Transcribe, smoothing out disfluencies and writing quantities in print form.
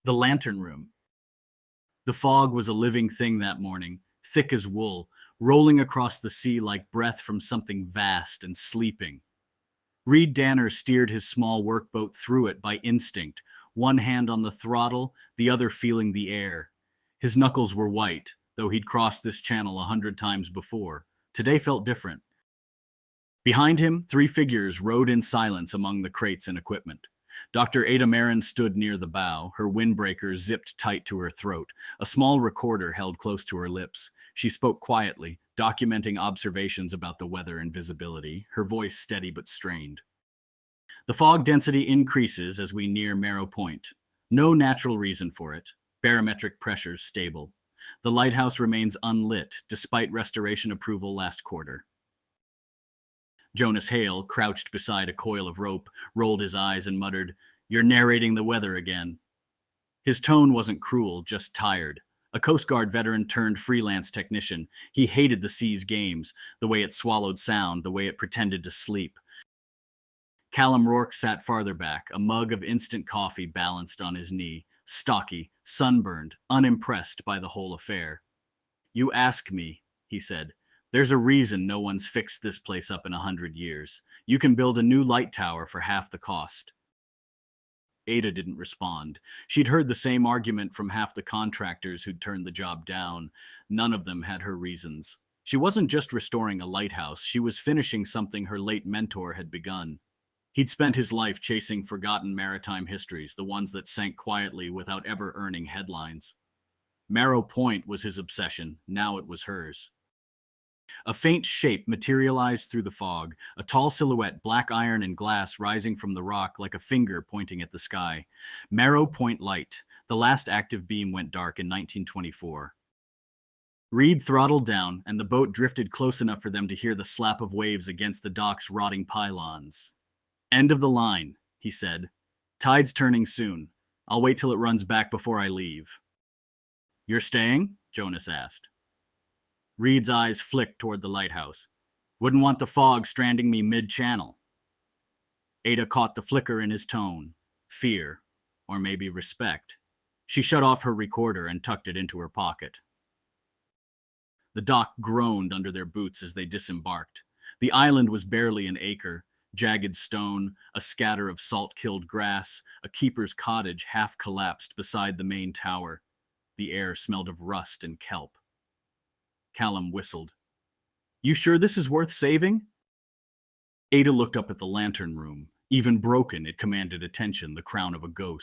The lantern room. The fog was a living thing that morning, thick as wool, rolling across the sea like breath from something vast and sleeping. Reed Danner steered his small workboat through it by instinct, one hand on the throttle, the other feeling the air. His knuckles were white, though he'd crossed this channel 100 times before. Today felt different. Behind him, three figures rode in silence among the crates and equipment. Dr. Ada Merrin stood near the bow, her windbreaker zipped tight to her throat, a small recorder held close to her lips. She spoke quietly, documenting observations about the weather and visibility, her voice steady but strained. The fog density increases as we near Marrow Point. No natural reason for it. Barometric pressures stable. The lighthouse remains unlit, despite restoration approval last quarter. Jonas Hale, crouched beside a coil of rope, rolled his eyes and muttered, "You're narrating the weather again." His tone wasn't cruel, just tired. A Coast Guard veteran turned freelance technician. He hated the sea's games, the way it swallowed sound, the way it pretended to sleep. Callum Rourke sat farther back, a mug of instant coffee balanced on his knee, stocky, sunburned, unimpressed by the whole affair. "You ask me," he said. "There's a reason no one's fixed this place up in 100 years. You can build a new light tower for half the cost." Ada didn't respond. She'd heard the same argument from half the contractors who'd turned the job down. None of them had her reasons. She wasn't just restoring a lighthouse, she was finishing something her late mentor had begun. He'd spent his life chasing forgotten maritime histories, the ones that sank quietly without ever earning headlines. Marrow Point was his obsession, now it was hers. A faint shape materialized through the fog, a tall silhouette, black iron and glass rising from the rock like a finger pointing at the sky. Marrow Point Light. The last active beam went dark in 1924. Reed throttled down, and the boat drifted close enough for them to hear the slap of waves against the dock's rotting pylons. "End of the line," he said. "Tide's turning soon. I'll wait till it runs back before I leave." "You're staying?" Jonas asked. Reed's eyes flicked toward the lighthouse. "Wouldn't want the fog stranding me mid-channel." Ada caught the flicker in his tone. Fear, or maybe respect. She shut off her recorder and tucked it into her pocket. The dock groaned under their boots as they disembarked. The island was barely an acre. Jagged stone, a scatter of salt-killed grass, a keeper's cottage half collapsed beside the main tower. The air smelled of rust and kelp. Callum whistled. "You sure this is worth saving?" Ada looked up at the lantern room. Even broken, it commanded attention, the crown of a ghost.